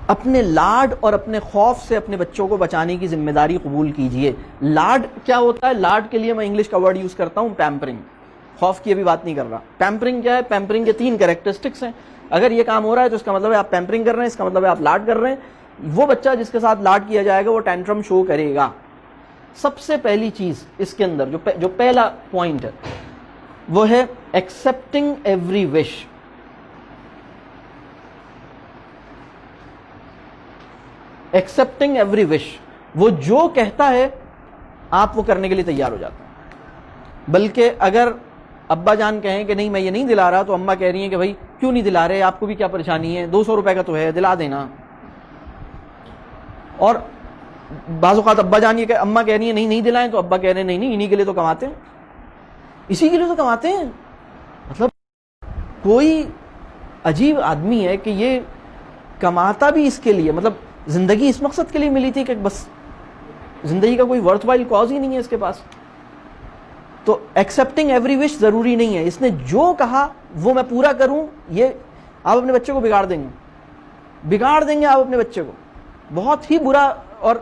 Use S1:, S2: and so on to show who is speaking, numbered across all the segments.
S1: اپنے لاڈ اور اپنے خوف سے اپنے بچوں کو بچانے کی ذمہ داری قبول کیجئے. لاڈ کیا ہوتا ہے؟ لاڈ کے لیے میں انگلش کا ورڈ یوز کرتا ہوں پیمپرنگ. خوف کی ابھی بات نہیں کر رہا. پیمپرنگ کیا ہے؟ پیمپرنگ کے 3 کریکٹرسٹکس ہیں. اگر یہ کام ہو رہا ہے تو اس کا مطلب ہے آپ پیمپرنگ کر رہے ہیں, اس کا مطلب ہے آپ لاڈ کر رہے ہیں. وہ بچہ جس کے ساتھ لاڈ کیا جائے گا وہ ٹینٹرم شو کرے گا. سب سے پہلی چیز اس کے اندر جو پہلا پوائنٹ ہے وہ ہے ایکسپٹنگ ایوری وش. ایکسپٹنگ ایوری وش, وہ جو کہتا ہے آپ وہ کرنے کے لیے تیار ہو جاتے ہیں. بلکہ اگر ابا جان کہیں کہ نہیں میں یہ نہیں دلا رہا, تو اماں کہہ رہی ہیں کہ بھائی کیوں نہیں دلا رہے, آپ کو بھی کیا پریشانی ہے, 200 روپے کا تو ہے, دلا دینا. اور بعض اوقات ابا جان یہ کہ اماں کہہ رہی ہیں نہیں دلائیں, تو ابا کہہ رہے ہیں نہیں انہی کے لیے تو کماتے ہیں, اسی کے لیے تو کماتے ہیں. مطلب کوئی عجیب آدمی ہے کہ یہ کماتا بھی اس کے لیے, مطلب زندگی اس مقصد کے لیے ملی تھی کہ بس زندگی کا کوئی ورتھ وائل کاز ہی نہیں ہے اس کے پاس. تو ایکسپٹنگ ایوری وش ضروری نہیں ہے. اس نے جو کہا وہ میں پورا کروں, یہ آپ اپنے بچے کو بگاڑ دیں گے آپ اپنے بچے کو بہت ہی برا. اور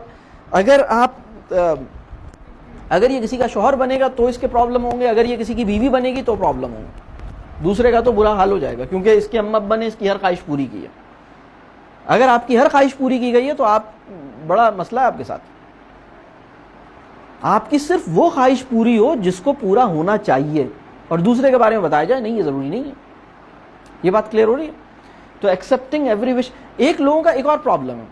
S1: اگر یہ کسی کا شوہر بنے گا تو اس کے پرابلم ہوں گے, اگر یہ کسی کی بیوی بنے گی تو پرابلم ہوں گے, دوسرے کا تو برا حال ہو جائے گا, کیونکہ اس کے اماں ابا نے اس کی ہر خواہش پوری کی ہے. اگر آپ کی ہر خواہش پوری کی گئی ہے تو آپ بڑا مسئلہ ہے آپ کے ساتھ. آپ کی صرف وہ خواہش پوری ہو جس کو پورا ہونا چاہیے, اور دوسرے کے بارے میں بتایا جائے نہیں یہ ضروری نہیں ہے. یہ بات کلیئر ہو رہی ہے؟ تو ایکسپٹنگ ایوری وش. ایک لوگوں کا ایک اور پرابلم ہے,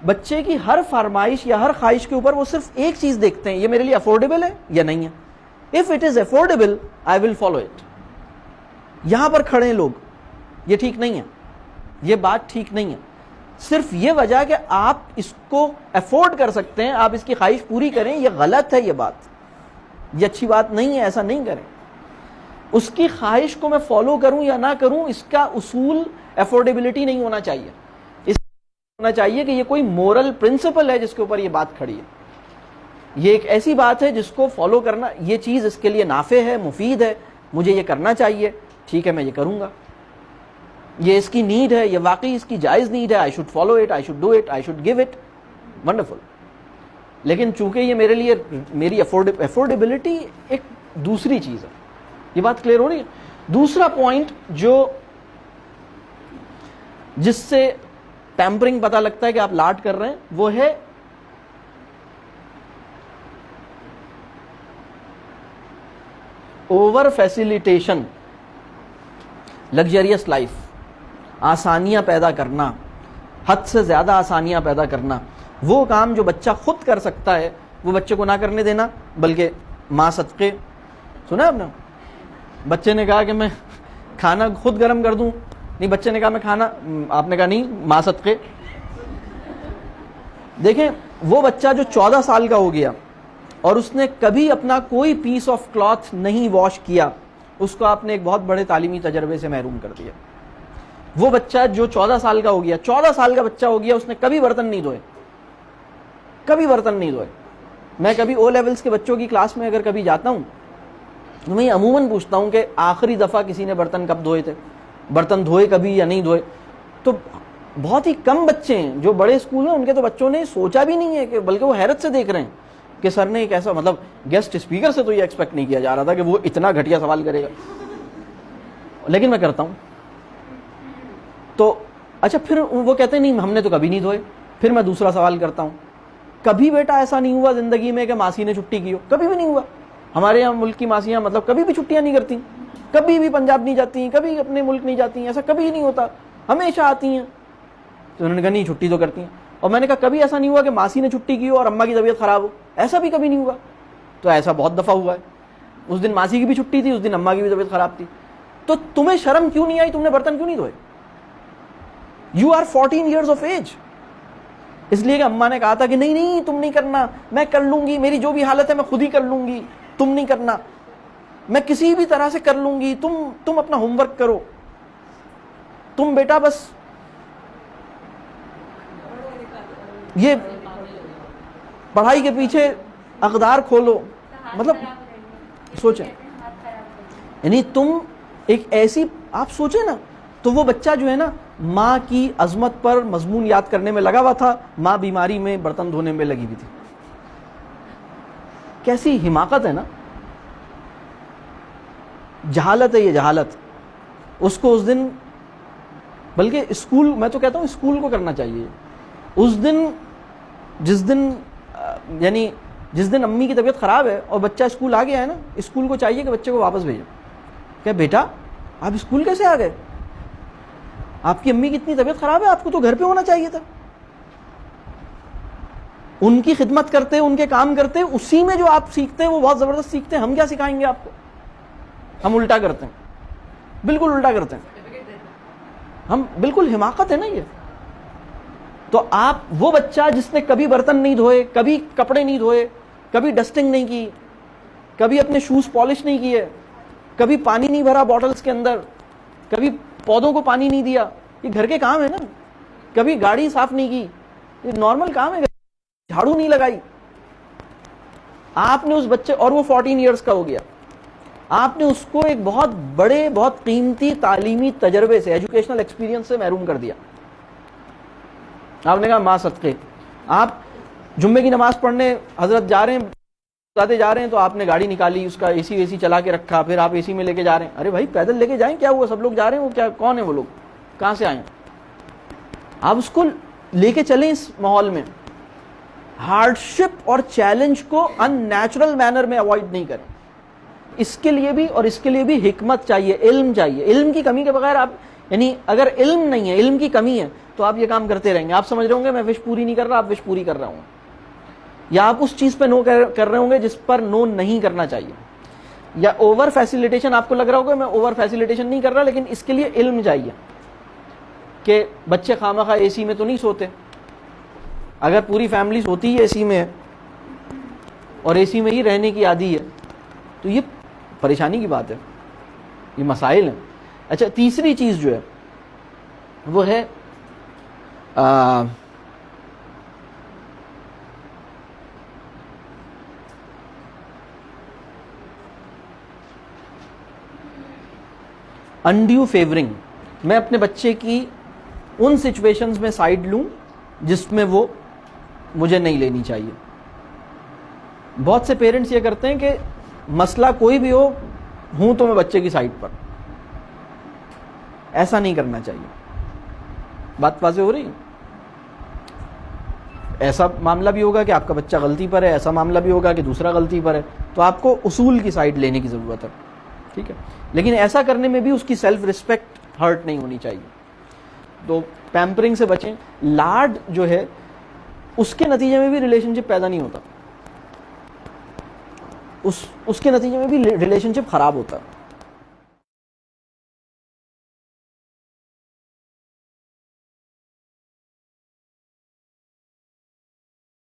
S1: بچے کی ہر فرمائش یا ہر خواہش کے اوپر وہ صرف ایک چیز دیکھتے ہیں, یہ میرے لیے افورڈیبل ہے یا نہیں ہے. If it is affordable I will follow it. یہاں پر کھڑے ہیں لوگ, یہ ٹھیک نہیں ہے, یہ بات ٹھیک نہیں ہے. صرف یہ وجہ کہ آپ اس کو افورڈ کر سکتے ہیں, آپ اس کی خواہش پوری کریں, یہ غلط ہے. یہ بات یہ اچھی بات نہیں ہے, ایسا نہیں کریں. اس کی خواہش کو میں فالو کروں یا نہ کروں, اس کا اصول افورڈیبلٹی نہیں ہونا چاہیے. اس ہونا چاہیے کہ یہ کوئی مورل پرنسپل ہے جس کے اوپر یہ بات کھڑی ہے. یہ ایک ایسی بات ہے جس کو فالو کرنا, یہ چیز اس کے لیے نافع ہے, مفید ہے, مجھے یہ کرنا چاہیے, ٹھیک ہے میں یہ کروں گا. یہ اس کی نیڈ ہے, یہ واقعی اس کی جائز نیڈ ہے, I should follow it, I should do it, I should give it, wonderful. لیکن چونکہ یہ میرے لیے میری افورڈیبلٹی ایک دوسری چیز ہے. یہ بات کلیئر ہو رہی ہے؟ دوسرا پوائنٹ جس سے پیمپرنگ پتہ لگتا ہے کہ آپ لاڈ کر رہے ہیں وہ ہے اوور فیسیلیٹیشن. لگژریس لائف, آسانیاں پیدا کرنا, حد سے زیادہ آسانیاں پیدا کرنا. وہ کام جو بچہ خود کر سکتا ہے وہ بچے کو نہ کرنے دینا, بلکہ ماں صدقے. سنا آپ نے, بچے نے کہا کہ میں کھانا خود گرم کر دوں, نہیں بچے نے کہا میں کھانا, آپ نے کہا نہیں ماں صدقے. دیکھیں وہ بچہ جو 14 سال کا ہو گیا اور اس نے کبھی اپنا کوئی پیس آف کلاتھ نہیں واش کیا, اس کو آپ نے ایک بہت بڑے تعلیمی تجربے سے محروم کر دیا. وہ بچہ جو 14 سال کا ہو گیا, 14 سال کا بچہ ہو گیا, اس نے کبھی برتن نہیں دھوئے, کبھی برتن نہیں دھوئے. میں کبھی او لیولز کے بچوں کی کلاس میں اگر کبھی جاتا ہوں تو میں عموماً پوچھتا ہوں کہ آخری دفعہ کسی نے برتن کب دھوئے تھے, برتن دھوئے کبھی یا نہیں دھوئے. تو بہت ہی کم بچے ہیں جو بڑے اسکول ہیں ان کے تو بچوں نے سوچا بھی نہیں ہے, کہ بلکہ وہ حیرت سے دیکھ رہے ہیں کہ سر نے ایک ایسا, مطلب گیسٹ اسپیکر سے تو یہ ایکسپیکٹ نہیں کیا جا رہا تھا کہ وہ اتنا گھٹیا سوال کرے گا, لیکن میں کرتا ہوں. تو اچھا پھر وہ کہتے ہیں نہیں ہم نے تو کبھی نہیں دھوئے. پھر میں دوسرا سوال کرتا ہوں, کبھی بیٹا ایسا نہیں ہوا زندگی میں کہ ماسی نے چھٹی کی ہو؟ کبھی بھی نہیں ہوا. ہمارے یہاں ملک کی ماسیاں مطلب کبھی بھی چھٹیاں نہیں کرتی, کبھی بھی پنجاب نہیں جاتی ہیں, کبھی اپنے ملک نہیں جاتی ہیں, ایسا کبھی نہیں ہوتا, ہمیشہ آتی ہیں. تو انہوں نے کہا نہیں چھٹی تو کرتی ہیں. اور میں نے کہا کبھی ایسا نہیں ہوا کہ ماسی نے چھٹی کی ہو اور اماں کی طبیعت خراب ہو؟ ایسا بھی کبھی نہیں ہوا. تو ایسا بہت دفعہ ہوا ہے, اس دن ماسی کی بھی چھٹی تھی, اس دن اماں کی بھی طبیعت خراب تھی. تو تمہیں شرم کیوں نہیں آئی, تم نے برتن کیوں نہیں دھوئے؟ You are 14 years of age. اس لیے کہ اماں نے کہا تھا کہ نہیں تم نہیں کرنا, میں کر لوں گی, میری جو بھی حالت ہے میں خود ہی کر لوں گی, تم نہیں کرنا, میں کسی بھی طرح سے کر لوں گی, تم اپنا ہوم ورک کرو, تم بیٹا بس یہ پڑھائی کے پیچھے اقدار کھولو. مطلب سوچیں, یعنی تم ایک ایسی, آپ سوچیں نا, تو وہ بچہ جو ہے نا ماں کی عظمت پر مضمون یاد کرنے میں لگا ہوا تھا, ماں بیماری میں برتن دھونے میں لگی ہوئی تھی. کیسی حماقت ہے نا, جہالت ہے یہ, جہالت. اس کو اس دن, بلکہ اسکول, میں تو کہتا ہوں اسکول کو کرنا چاہیے اس دن, جس دن یعنی جس دن امی کی طبیعت خراب ہے اور بچہ اسکول آ گیا ہے نا, اسکول کو چاہیے کہ بچے کو واپس بھیجو. کہ بیٹا آپ اسکول کیسے آ گئے, آپ کی امی کی اتنی طبیعت خراب ہے, آپ کو تو گھر پہ ہونا چاہیے تھا. ان کی خدمت کرتے, ان کے کام کرتے, اسی میں جو آپ سیکھتے ہیں وہ بہت زبردست سیکھتے ہیں. ہم کیا سکھائیں گے آپ کو؟ ہم الٹا کرتے ہیں, بالکل الٹا کرتے ہیں ہم, بالکل حماقت ہے نا یہ. تو آپ وہ بچہ جس نے کبھی برتن نہیں دھوئے, کبھی کپڑے نہیں دھوئے, کبھی ڈسٹنگ نہیں کی, کبھی اپنے شوز پالش نہیں کیے, کبھی پانی نہیں بھرا بوٹلز کے اندر, کبھی پودوں کو پانی نہیں دیا, یہ گھر کے کام ہے نا. کبھی گاڑی صاف نہیں کی, یہ نارمل کام ہے. جھاڑو نہیں لگائی, آپ نے اس بچے, اور وہ 14 ایئرس کا ہو گیا, آپ نے اس کو ایک بہت بڑے, بہت قیمتی تعلیمی تجربے سے, ایجوکیشنل ایکسپیرینس سے محروم کر دیا. آپ نے کہا ماں صدقے, آپ جمعے کی نماز پڑھنے حضرت جا رہے ہیں, جا رہے ہیں, تو آپ نے گاڑی نکالی, اس کا اے سی چلا کے رکھا, پھر آپ اے سی میں لے کے جا رہے ہیں. ارے بھائی پیدل لے کے جائیں, کیا ہوا, سب لوگ جا رہے ہیں, وہ کیا, کون ہے وہ لوگ, کہاں سے آئے؟ آپ اس کو لے کے چلیں اس ماحول میں. ہارڈ شپ اور چیلنج کو ان نیچرل مینر میں اوائڈ نہیں کریں. اس کے لیے بھی, اور اس کے لیے بھی حکمت چاہیے, علم چاہیے. علم کی کمی کے بغیر آپ, یعنی اگر علم نہیں ہے, علم کی کمی ہے, تو آپ یہ کام کرتے رہیں گے. آپ سمجھ رہے ہوں گے میں وش پوری نہیں کر رہا, آپ وش پوری کر رہا ہوں, یا آپ اس چیز پہ نو کر رہے ہوں گے جس پر نو نہیں کرنا چاہیے, یا اوور فیسیلیٹیشن, آپ کو لگ رہا ہوگا میں اوور فیسیلیٹیشن نہیں کر رہا, لیکن اس کے لیے علم چاہیے کہ بچے خامخواہ اے سی میں تو نہیں سوتے. اگر پوری فیملی سوتی ہی اے سی میں ہے اور اے سی میں ہی رہنے کی عادی ہے, تو یہ پریشانی کی بات ہے, یہ مسائل ہیں. اچھا, تیسری چیز جو ہے وہ ہے انڈیو فیورنگ. میں اپنے بچے کی ان سچویشنز میں سائڈ لوں جس میں وہ مجھے نہیں لینی چاہیے. بہت سے پیرنٹس یہ کرتے ہیں کہ مسئلہ کوئی بھی ہوں تو میں بچے کی سائڈ پر. ایسا نہیں کرنا چاہیے. بات واضح ہو رہی؟ ایسا معاملہ بھی ہوگا کہ آپ کا بچہ غلطی پر ہے, ایسا معاملہ بھی ہوگا کہ دوسرا غلطی پر ہے, تو آپ کو اصول کی سائڈ لینے کی ضرورت ہے, ٹھیک ہے. لیکن ایسا کرنے میں بھی اس کی سیلف ریسپیکٹ ہرٹ نہیں ہونی چاہیے. تو پیمپرنگ سے بچیں. لاڈ جو ہے اس کے نتیجے میں بھی ریلیشن شپ پیدا نہیں ہوتا, اس کے نتیجے میں بھی ریلیشن شپ خراب ہوتا ہے.